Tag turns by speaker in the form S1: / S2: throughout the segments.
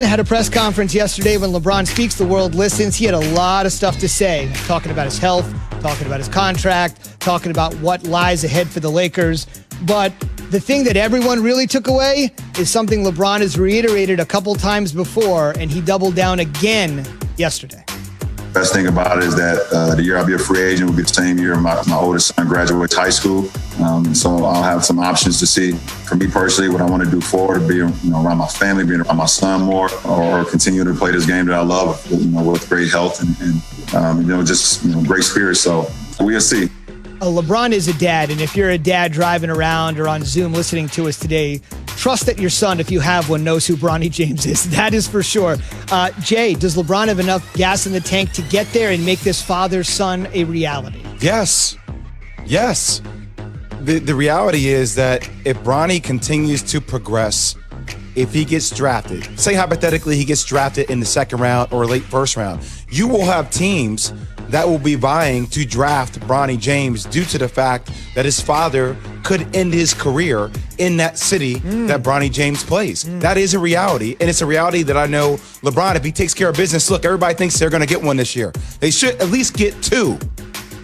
S1: Had a press conference yesterday. When LeBron speaks, the world listens. He had a lot of stuff to say, talking about his health, talking about his contract, talking about what lies ahead for the Lakers. But the thing that everyone really took away is something LeBron has reiterated a couple times before, and he doubled down again yesterday.
S2: Best thing about it is that the year I'll be a free agent will be the same year my oldest son graduates high school. So I'll have some options to see. For me personally, what I want to do forward to be around my family, being around my son more, or continue to play this game that I love, with great health and just great spirit. So we'll see.
S1: LeBron is a dad, and if you're a dad driving around or on Zoom listening to us today, trust that your son, if you have one, knows who Bronny James is. That is for sure. Jay, does LeBron have enough gas in the tank to get there and make this father-son a reality?
S3: Yes. The reality is that if Bronny continues to progress, if he gets drafted, say hypothetically he gets drafted in the second round or late first round, you will have teams that will be vying to draft Bronny James due to the fact that his father could end his career in that city that Bronny James plays. That is a reality, and it's a reality that I know LeBron, if he takes care of business, look, everybody thinks they're going to get one this year. They should at least get two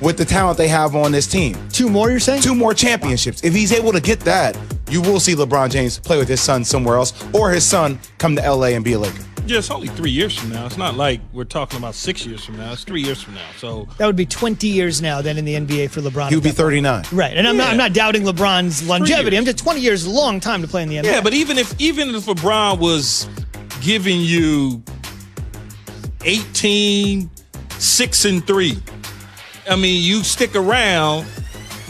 S3: with the talent they have on this team.
S1: Two more, you're saying?
S3: Two more championships. If he's able to get that, you will see LeBron James play with his son somewhere else, or his son come to LA and be a Laker.
S4: Yeah, it's only 3 years from now. It's not like we're talking about 6 years from now. It's 3 years from now. So
S1: that would be 20 years now then in the NBA for LeBron.
S3: He would be 39.
S1: Right. And I'm not doubting LeBron's longevity. I'm just 20 years is a long time to play in the NBA.
S4: Yeah, but even if LeBron was giving you 18, 6 and 3, I mean, you stick around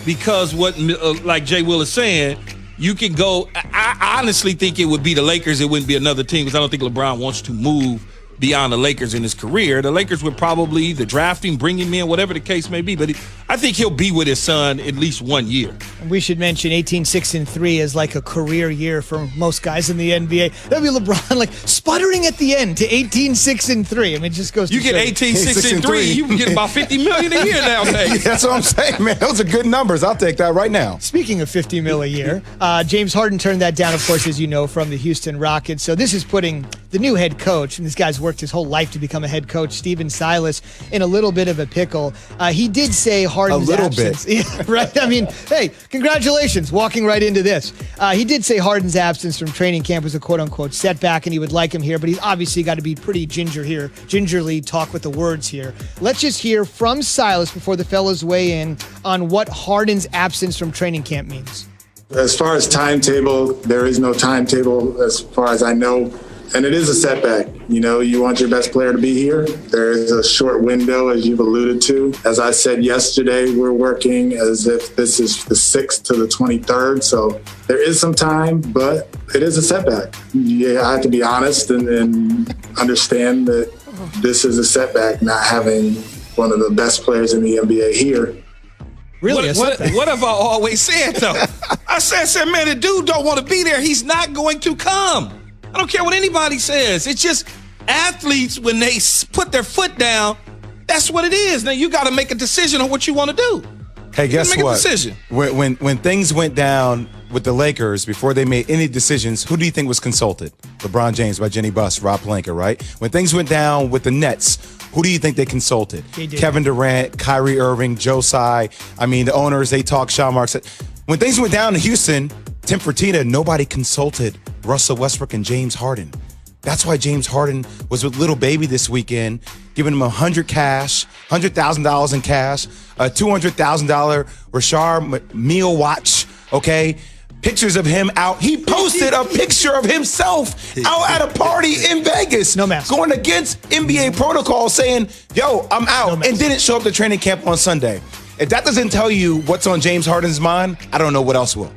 S4: because like Jay Will is saying, you can go. I honestly think it would be the Lakers. It wouldn't be another team because I don't think LeBron wants to move beyond the Lakers in his career. The Lakers would probably either draft him, bring him in, whatever the case may be. But I think he'll be with his son at least 1 year.
S1: We should mention 18, 6 and 3 is like a career year for most guys in the NBA. That'd be LeBron like sputtering at the end to 18, 6 and 3. I mean, it just goes to
S4: you get 18, 6 and 3, you can get about $50 million a year nowadays.
S3: That's what I'm saying, man. Those are good numbers. I'll take that right now.
S1: Speaking of $50 million a year, James Harden turned that down, of course, as you know, from the Houston Rockets. So this is putting the new head coach, and this guy's worked his whole life to become a head coach, Stephen Silas, in a little bit of a pickle. He did say Harden's absence. Yeah, right? I mean, hey, congratulations, walking right into this. He did say Harden's absence from training camp was a quote-unquote setback, and he would like him here, but he's obviously got to be pretty gingerly talk with the words here. Let's just hear from Silas before the fellas weigh in on what Harden's absence from training camp means.
S5: As far as timetable, there is no timetable as far as I know. And it is a setback. You want your best player to be here. There is a short window, as you've alluded to. As I said yesterday, we're working as if this is the 6th to the 23rd. So there is some time, but it is a setback. I have to be honest and understand that this is a setback, not having one of the best players in the NBA here.
S1: Really?
S4: What have I always said, though? I said, man, the dude don't want to be there. He's not going to come. I don't care what anybody says. It's just athletes, when they put their foot down, that's what it is. Now, you got to make a decision on what you want to do.
S3: Hey, guess
S4: make
S3: what?
S4: A decision.
S3: When things went down with the Lakers, before they made any decisions, who do you think was consulted? LeBron James by Jenny Buss, Rob Pelinka, right? When things went down with the Nets, who do you think they consulted? Kevin Durant, Kyrie Irving, Joe Tsai. I mean, the owners, they talk. Sean Marks. When things went down in Houston, Tim Fertitta, nobody consulted Russell Westbrook and James Harden. That's why James Harden was with Little Baby this weekend, giving him $100,000 in cash, a $200,000 Rashard meal watch, okay? Pictures of him out. He posted a picture of himself out at a party in Vegas.
S1: No mask.
S3: Going against NBA protocol saying, yo, I'm out, and didn't show up to training camp on Sunday. If that doesn't tell you what's on James Harden's mind, I don't know what else will.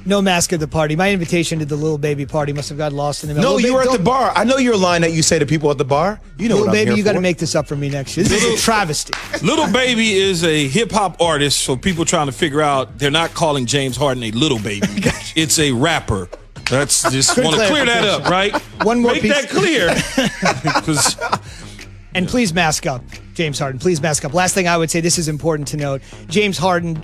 S1: No mask at the party. My invitation to the Little Baby party must have got lost in the middle.
S3: No, you were at the bar. I know your line that you say to people at the bar. You know
S1: Little
S3: what I'm
S1: Baby,
S3: here
S1: you got to
S3: for.
S1: make this up for me next year. This is a travesty.
S4: Little Baby is a hip-hop artist, so people trying to figure out, they're not calling James Harden a little baby. It's a rapper. That's just want to clear that up, right?
S1: One more
S4: Make
S1: piece.
S4: that clear. Because
S1: And please mask up, James Harden. Please mask up. Last thing I would say, this is important to note. James Harden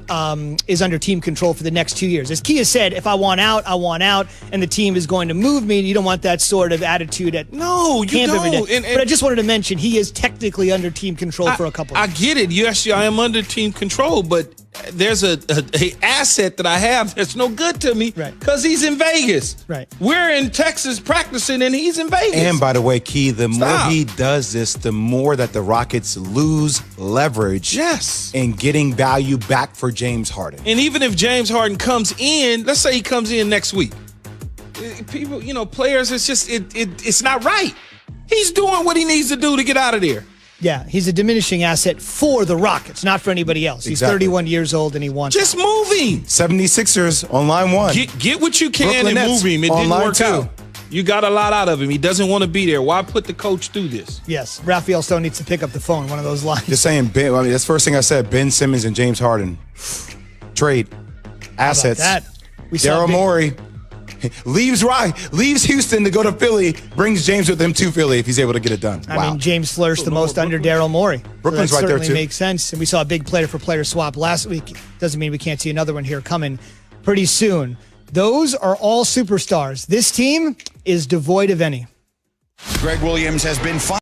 S1: is under team control for the next 2 years. As Kia said, if I want out, I want out, and the team is going to move me. You don't want that sort of attitude at
S4: no, you
S1: camp every
S4: don't.
S1: day. But I just wanted to mention, he is technically under team control for a couple of
S4: I get it. Yes, I am under team control, but there's a asset that I have that's no good to me because he's in Vegas.
S1: Right.
S4: We're in Texas practicing, and he's in Vegas.
S3: And by the way, Key, the more he does this, the more that the Rockets lose leverage in getting value back for James Harden.
S4: And even if James Harden comes in, let's say he comes in next week, people, players, it's just, it's not right. He's doing what he needs to do to get out of there.
S1: Yeah, he's a diminishing asset for the Rockets, not for anybody else. He's 31 years old and he wants
S4: just moving.
S3: 76ers on line one.
S4: Get what you can
S3: Brooklyn
S4: and move him. It didn't work
S3: two.
S4: out. You got a lot out of him. He doesn't want to be there. Why put the coach through this?
S1: Yes, Raphael Stone needs to pick up the phone, one of those lines.
S3: Just saying, Ben, I mean, that's the first thing I said. Ben Simmons and James Harden. Trade. Assets.
S1: How about that?
S3: Daryl Morey leaves Houston to go to Philly, brings James with him to Philly if he's able to get it done.
S1: I mean, James flourished the most under Daryl Morey.
S3: Brooklyn's
S1: so that
S3: right there,
S1: certainly
S3: too.
S1: Makes sense. And we saw a big player-for-player swap last week. Doesn't mean we can't see another one here coming pretty soon. Those are all superstars. This team is devoid of any.
S6: Greg Williams has been fine.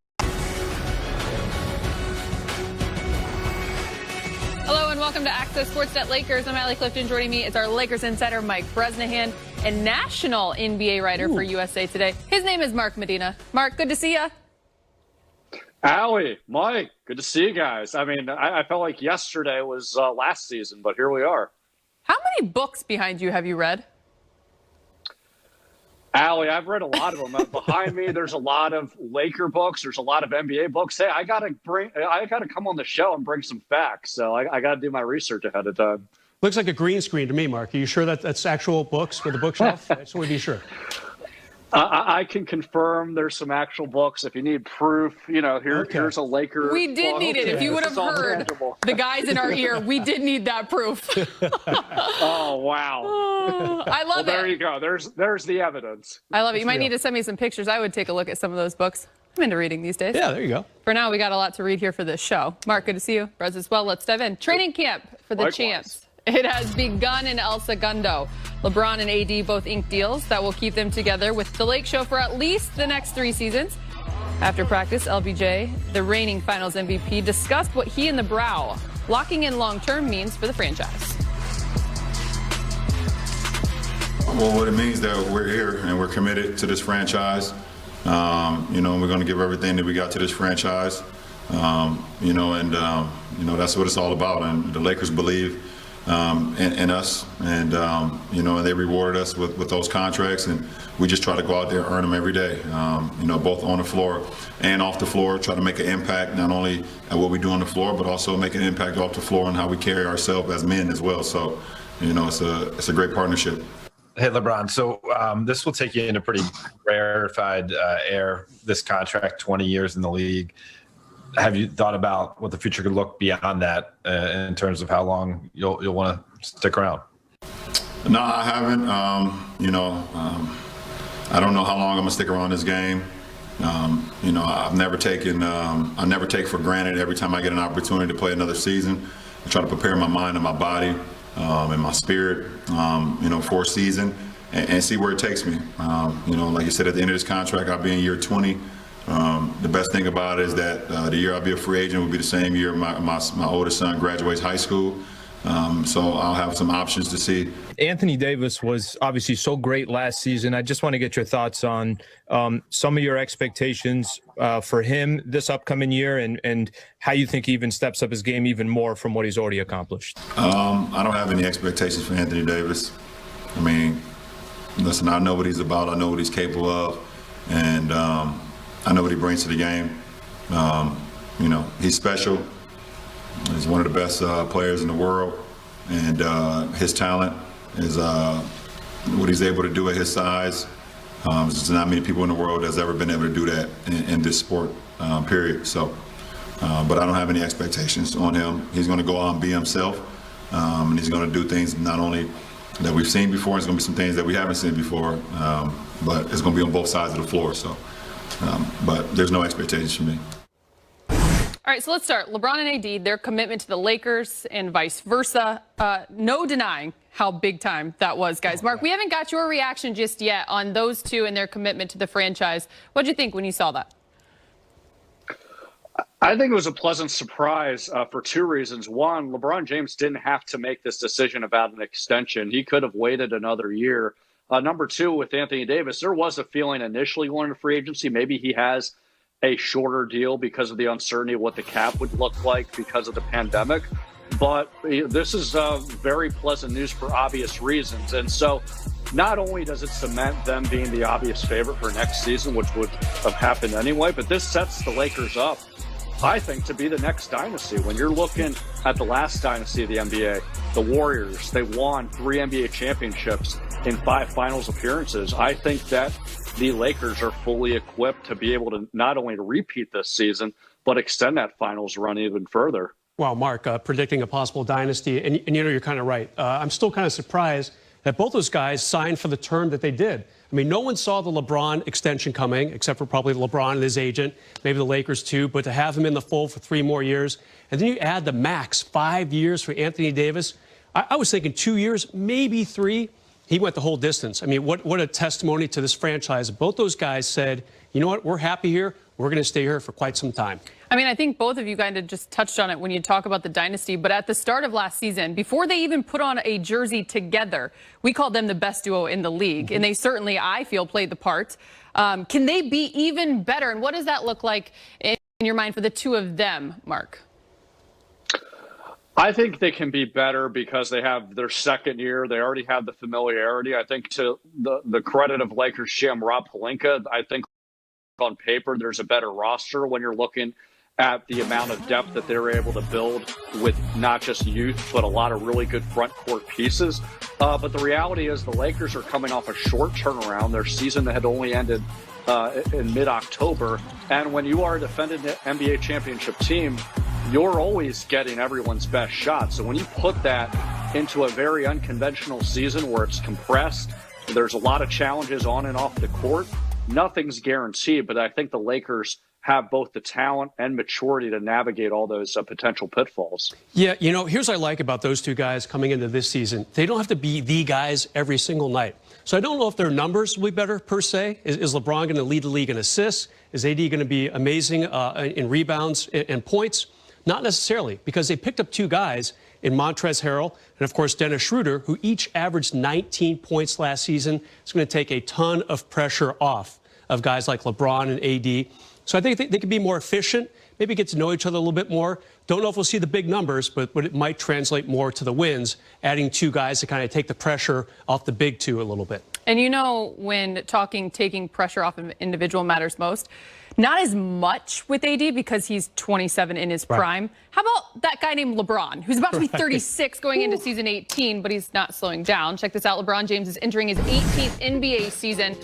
S7: Hello and welcome to Access Sportsnet Lakers. I'm Allie Clifton. Joining me is our Lakers insider Mike Bresnahan and national NBA writer for USA Today. His name is Mark Medina. Mark, good to see you.
S8: Allie, Mike, good to see you guys. I mean, I felt like yesterday was last season, but here we are.
S7: How many books behind you have you read?
S8: Allie, I've read a lot of them. Behind me, there's a lot of Laker books. There's a lot of NBA books. Hey, I gotta come on the show and bring some facts. So I gotta do my research ahead of time.
S9: Looks like a green screen to me, Mark. Are you sure that that's actual books with a bookshelf? I just want to be sure.
S8: I can confirm there's some actual books. If you need proof, here's a Laker.
S7: We did need it. If you would have heard the guys in our ear, we did need that proof.
S8: Oh, wow.
S7: I love it.
S8: There you go. There's the evidence.
S7: I love it. You might need to send me some pictures. I would take a look at some of those books. I'm into reading these days.
S9: Yeah, there you go.
S7: For now, we got a lot to read here for this show. Mark, good to see you. Brez as well. Let's dive in. Training camp for the champs. It has begun in El Segundo. LeBron and AD both inked deals that will keep them together with the Lake Show for at least the next 3 seasons. After practice, LBJ, the reigning Finals MVP, discussed what he and the Brow locking in long-term means for the franchise.
S2: Well, what it means that we're here and we're committed to this franchise. And we're going to give everything that we got to this franchise. That's what it's all about. And the Lakers believe in us, and they rewarded us with those contracts, and we just try to go out there and earn them every day. Both on the floor and off the floor, try to make an impact not only at what we do on the floor, but also make an impact off the floor and how we carry ourselves as men as well. So, it's a great partnership.
S10: Hey, LeBron. So this will take you into pretty rarefied air. This contract, 20 years in the league. Have you thought about what the future could look beyond that in terms of how long you'll want to stick around?
S2: No, I haven't. I don't know how long I'm gonna stick around this game. I've never taken. I never take for granted every time I get an opportunity to play another season. I try to prepare my mind and my body and my spirit, for a season and see where it takes me. Like you said, at the end of this contract, I'll be in year 20. The best thing about it is that the year I'll be a free agent will be the same year my oldest son graduates high school. So I'll have some options to see.
S11: Anthony Davis was obviously so great last season. I just want to get your thoughts on some of your expectations for him this upcoming year and how you think he even steps up his game even more from what he's already accomplished.
S2: I don't have any expectations for Anthony Davis. I mean, listen, I know what he's about. I know what he's capable of. And I know what he brings to the game. He's special. He's one of the best players in the world, and his talent is what he's able to do at his size. There's not many people in the world that's ever been able to do that in this sport, period. So, but I don't have any expectations on him. He's going to go out and be himself, and he's going to do things not only that we've seen before, it's going to be some things that we haven't seen before, but it's going to be on both sides of the floor. So, but there's no expectations for me.
S7: All right, so let's start. LeBron and AD, their commitment to the Lakers and vice versa. No denying how big time that was, guys. Mark, we haven't got your reaction just yet on those two and their commitment to the franchise. What did you think when you saw that?
S8: I think it was a pleasant surprise for two reasons. One, LeBron James didn't have to make this decision about an extension. He could have waited another year. Number two, with Anthony Davis, there was a feeling initially going to free agency. Maybe he has a shorter deal because of the uncertainty of what the cap would look like because of the pandemic. But this is very pleasant news for obvious reasons. And so not only does it cement them being the obvious favorite for next season, which would have happened anyway, but this sets the Lakers up, I think, to be the next dynasty. When you're looking at the last dynasty of the NBA, the Warriors, they won 3 NBA championships in 5 finals appearances. I think that the Lakers are fully equipped to be able to not only to repeat this season, but extend that finals run even further.
S9: Wow, Mark, predicting a possible dynasty, and you know, you're kind of right. I'm still kind of surprised that both those guys signed for the term that they did. I mean, no one saw the LeBron extension coming, except for probably LeBron and his agent, maybe the Lakers too, but to have him in the fold for 3 more years, and then you add the max 5 years for Anthony Davis, I was thinking 2 years, maybe 3. He went the whole distance. I mean, what a testimony to this franchise. Both those guys said, you know what, we're happy here. We're going to stay here for quite some time.
S7: I mean, I think both of you kind of just touched on it when you talk about the dynasty, but at the start of last season, before they even put on a jersey together, we called them the best duo in the league, and they certainly, I feel, played the part. Can they be even better, and what does that look like in your mind for the two of them, Mark?
S8: I think they can be better because they have their second year. They already have the familiarity. I think to the credit of Lakers GM Rob Pelinka, I think on paper there's a better roster when you're looking at the amount of depth that they're able to build with not just youth, but a lot of really good front court pieces. But the reality is the Lakers are coming off a short turnaround. Their season had only ended in mid-October. And when you are a defending NBA championship team, you're always getting everyone's best shot. So when you put that into a very unconventional season where it's compressed, there's a lot of challenges on and off the court, nothing's guaranteed. But I think the Lakers have both the talent and maturity to navigate all those potential pitfalls.
S9: Yeah, you know, here's what I like about those two guys coming into this season. They don't have to be the guys every single night. So I don't know if their numbers will be better, per se. Is LeBron going to lead the league in assists? Is AD going to be amazing in rebounds and points? Not necessarily, because they picked up 2 guys in Montrezl Harrell and, of course, Dennis Schroeder, who each averaged 19 points last season. It's going to take a ton of pressure off of guys like LeBron and AD. So I think they can be more efficient, maybe get to know each other a little bit more. Don't know if we'll see the big numbers, but it might translate more to the wins, adding 2 guys to kind of take the pressure off the big 2 a little bit.
S7: And you know, when taking pressure off an individual matters most, not as much with AD because he's 27 in his prime. How about that guy named LeBron, who's about to be 36 going into season 18, but he's not slowing down. Check this out. LeBron James is entering his 18th NBA season.